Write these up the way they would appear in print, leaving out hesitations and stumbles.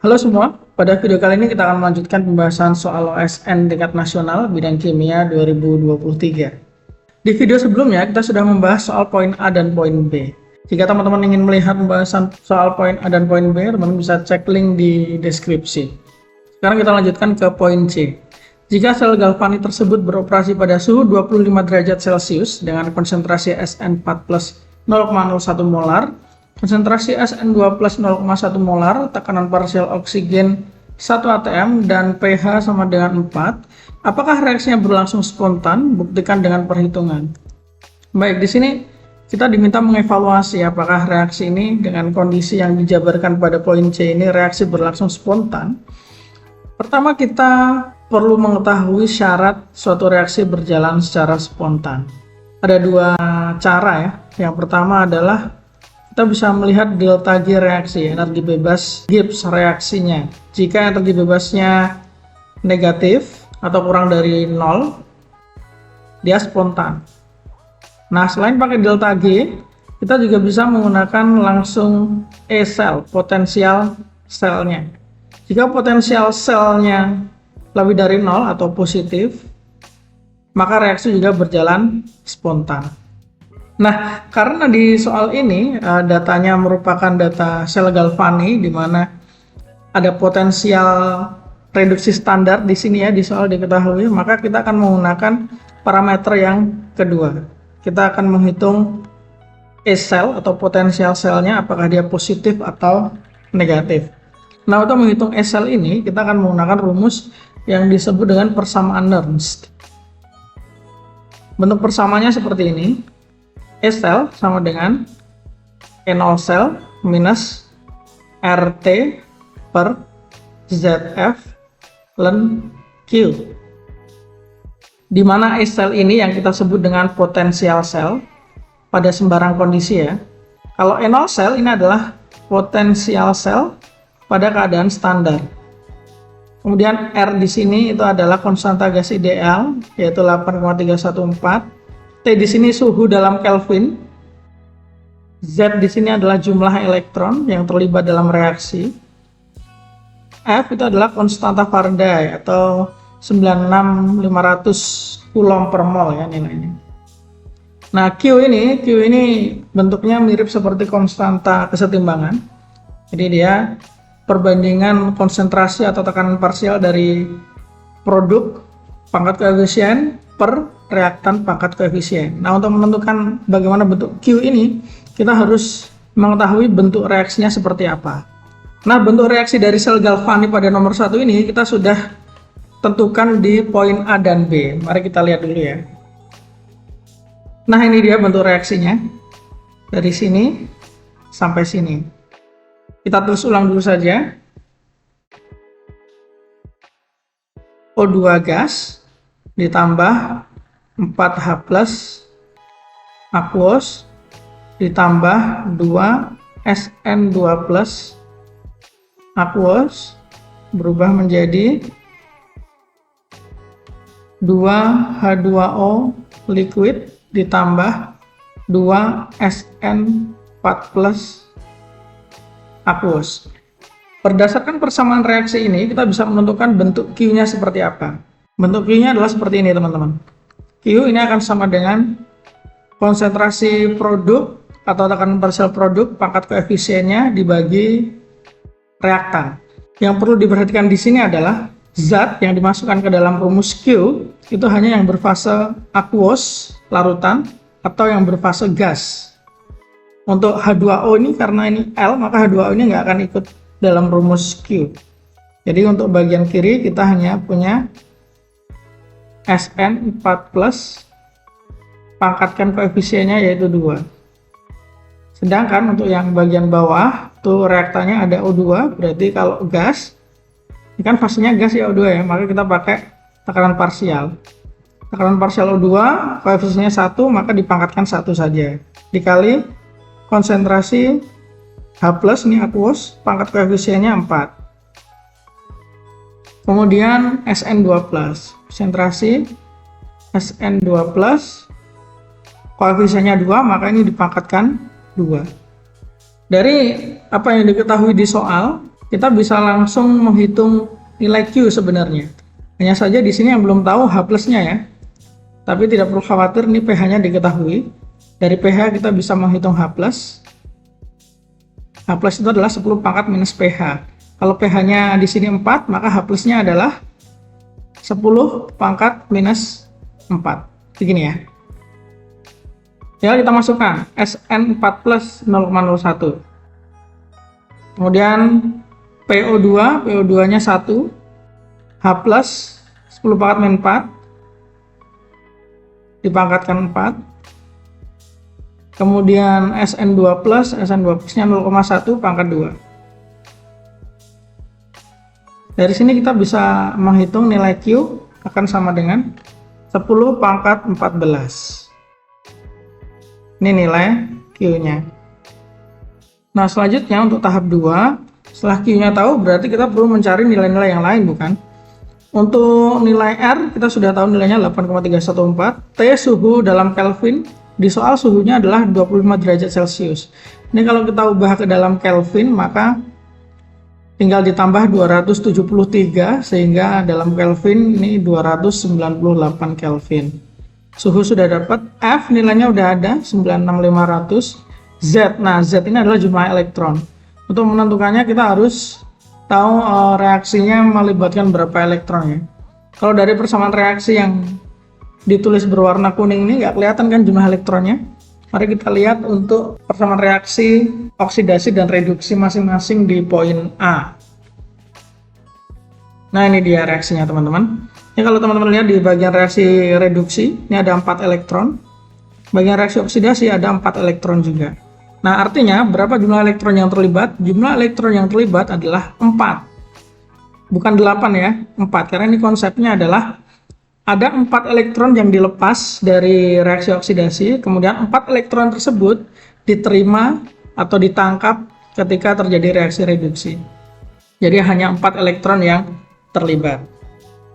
Halo semua, pada video kali ini kita akan melanjutkan pembahasan soal OSN tingkat nasional bidang kimia 2023. Di video sebelumnya kita sudah membahas soal poin A dan poin B. Jika teman-teman ingin melihat pembahasan soal poin A dan poin B, teman-teman bisa cek link di deskripsi. Sekarang kita lanjutkan ke poin C. Jika sel galvanik tersebut beroperasi pada suhu 25 derajat Celcius dengan konsentrasi SN4 plus 0,01 molar, konsentrasi SN2 plus 0,1 molar, tekanan parsial oksigen 1 atm, dan pH sama dengan 4, apakah reaksinya berlangsung spontan? Buktikan dengan perhitungan. Baik, di sini kita diminta mengevaluasi apakah reaksi ini dengan kondisi yang dijabarkan pada poin C ini reaksi berlangsung spontan. Pertama, kita perlu mengetahui syarat suatu reaksi berjalan secara spontan. Ada dua cara ya. Yang pertama adalah kita bisa melihat delta G reaksi, energi bebas Gibbs reaksinya. Jika energi bebasnya negatif atau kurang dari 0, dia spontan. Nah, selain pakai delta G, kita juga bisa menggunakan langsung E sel, potensial selnya. Jika potensial selnya lebih dari 0 atau positif, maka reaksi juga berjalan spontan. Nah, karena di soal ini datanya merupakan data sel galvani di mana ada potensial reduksi standar di sini ya, di soal diketahui, maka kita akan menggunakan parameter yang kedua. Kita akan menghitung E sel atau potensial selnya apakah dia positif atau negatif. Nah, untuk menghitung E sel ini kita akan menggunakan rumus yang disebut dengan persamaan Nernst. Bentuk persamaannya seperti ini. E sel sama dengan E0 sel minus RT per ZF ln Q. Di mana E sel ini yang kita sebut dengan potensial sel pada sembarang kondisi ya. Kalau E0 sel ini adalah potensial sel pada keadaan standar. Kemudian R di sini itu adalah konstanta gas ideal yaitu 8,314. T di sini suhu dalam Kelvin. Z di sini adalah jumlah elektron yang terlibat dalam reaksi. F itu adalah konstanta Faraday atau 96.500 Coulomb per mol ya nilainya. Nah, Q ini bentuknya mirip seperti konstanta kesetimbangan. Jadi dia perbandingan konsentrasi atau tekanan parsial dari produk pangkat koefisien per reaktan pangkat koefisien. Nah, untuk menentukan bagaimana bentuk Q ini, kita harus mengetahui bentuk reaksinya seperti apa. Nah, bentuk reaksi dari sel galvani pada nomor 1 ini kita sudah tentukan di poin A dan B. Mari kita lihat dulu ya. Nah, ini dia bentuk reaksinya. Dari sini sampai sini. Kita tulis ulang dulu saja. O2 gas ditambah 4H plus aqueous ditambah 2 SN2 plus aqueous berubah menjadi 2H2O liquid ditambah 2 SN4 plus aqueous. Berdasarkan persamaan reaksi ini, kita bisa menentukan bentuk Q-nya seperti apa. Bentuk Q-nya adalah seperti ini, teman-teman. Q ini akan sama dengan konsentrasi produk atau tekanan parsial produk pangkat koefisiennya dibagi reaktan. Yang perlu diperhatikan di sini adalah zat yang dimasukkan ke dalam rumus Q itu hanya yang berfase aqueous, larutan, atau yang berfase gas. Untuk H2O ini karena ini L, maka H2O ini nggak akan ikut dalam rumus Q. Jadi untuk bagian kiri kita hanya punya SN4 plus, pangkatkan koefisiennya yaitu 2. Sedangkan untuk yang bagian bawah tuh reaktannya ada O2, berarti kalau gas ini kan fasenya gas ya O2 ya, maka kita pakai tekanan parsial. Tekanan parsial O2 koefisiennya 1, maka dipangkatkan 1 saja dikali konsentrasi H plus ini aqueous, pangkat koefisiennya 4. Kemudian SN2 plus, konsentrasi SN2 plus, koefisiennya 2, maka ini dipangkatkan 2. Dari apa yang diketahui di soal, kita bisa langsung menghitung nilai Q sebenarnya. Hanya saja di sini yang belum tahu H plusnya ya. Tapi tidak perlu khawatir, ini pH-nya diketahui. Dari pH kita bisa menghitung H plus. H plus itu adalah 10 pangkat minus pH. Kalau pH-nya di sini 4, maka H plusnya adalah 10 pangkat minus 4. Begini ya. Tinggal kita masukkan SN4 plus 0,01. Kemudian PO2 nya 1, H plus 10 pangkat min 4, dipangkatkan 4. Kemudian SN2 plusnya 0,1 pangkat 2. Dari sini kita bisa menghitung nilai Q akan sama dengan 10 pangkat 14. Ini nilai Q-nya. Nah, selanjutnya untuk tahap 2, setelah Q-nya tahu, berarti kita perlu mencari nilai-nilai yang lain, bukan? Untuk nilai R, kita sudah tahu nilainya 8,314. T suhu dalam Kelvin, di soal suhunya adalah 25 derajat Celcius. Ini kalau kita ubah ke dalam Kelvin, maka tinggal ditambah 273, sehingga dalam Kelvin ini 298 Kelvin. Suhu sudah dapat, F nilainya udah ada 96500, Z. Nah, Z ini adalah jumlah elektron. Untuk menentukannya kita harus tahu reaksinya melibatkan berapa elektron ya. Kalau dari persamaan reaksi yang ditulis berwarna kuning ini nggak kelihatan kan jumlah elektronnya. Mari kita lihat untuk persamaan reaksi oksidasi dan reduksi masing-masing di poin A. Nah, ini dia reaksinya teman-teman. Ini kalau teman-teman lihat di bagian reaksi reduksi, ini ada 4 elektron. Bagian reaksi oksidasi ada 4 elektron juga. Nah, artinya berapa jumlah elektron yang terlibat? Jumlah elektron yang terlibat adalah 4. Bukan 8 ya, 4. Karena ini konsepnya adalah ada 4 elektron yang dilepas dari reaksi oksidasi, kemudian 4 elektron tersebut diterima atau ditangkap ketika terjadi reaksi reduksi. Jadi hanya 4 elektron yang terlibat.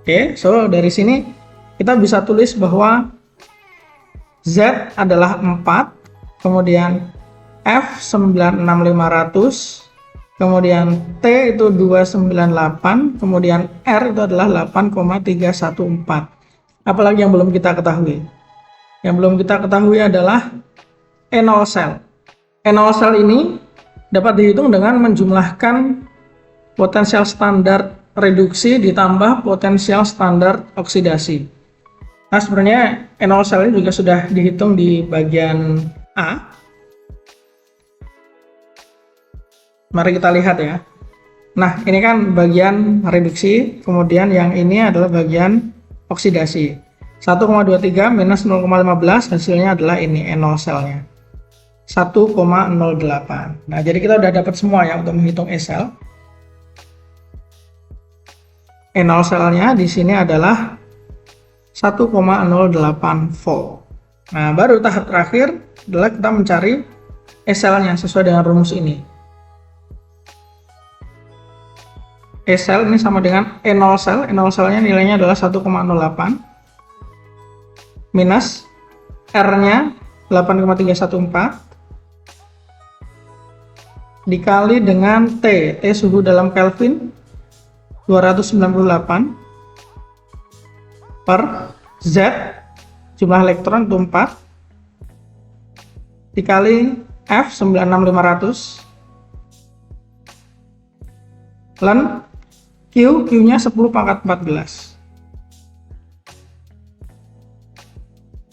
Oke, so dari sini kita bisa tulis bahwa Z adalah 4, kemudian F 96500, kemudian T itu 298, kemudian R itu adalah 8,314. Apalagi yang belum kita ketahui? Yang belum kita ketahui adalah enol cell. Enol cell ini dapat dihitung dengan menjumlahkan potensial standar reduksi ditambah potensial standar oksidasi. Nah, sebenarnya enol cell ini juga sudah dihitung di bagian A. Mari kita lihat ya. Nah, ini kan bagian reduksi, kemudian yang ini adalah bagian oksidasi. 1,23 minus 0,15 hasilnya adalah ini enol cell-nya. 1,08. Nah, jadi kita udah dapat semua ya untuk menghitung E-cell. Enol cell-nya di sini adalah 1,08 volt. Nah, baru tahap terakhir adalah kita mencari E-cell-nya sesuai dengan rumus ini. E-cell ini sama dengan enol cell. Enol cell-nya nilainya adalah 1,08 minus R-nya 8,314 dikali dengan T suhu dalam Kelvin 298 per Z jumlah elektron itu 4 dikali F 96500 ln Q-nya 10 pangkat 14.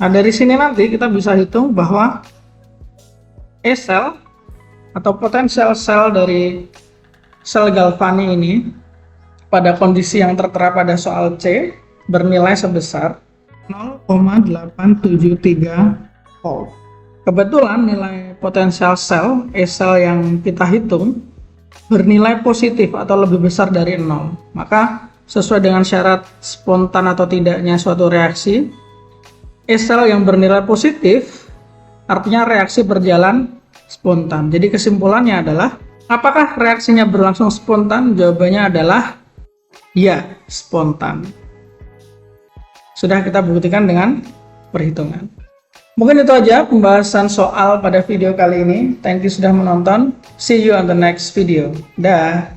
Nah, dari sini nanti kita bisa hitung bahwa E-cell atau potensial sel dari sel galvani ini pada kondisi yang tertera pada soal C bernilai sebesar 0,873 volt. Kebetulan nilai potensial sel E-cell yang kita hitung bernilai positif atau lebih besar dari 0. Maka sesuai dengan syarat spontan atau tidaknya suatu reaksi, E-cell yang bernilai positif artinya reaksi berjalan spontan. Jadi kesimpulannya adalah apakah reaksinya berlangsung spontan? Jawabannya adalah ya, spontan. Sudah kita buktikan dengan perhitungan. Mungkin itu aja pembahasan soal pada video kali ini. Thank you sudah menonton. See you on the next video. Dah.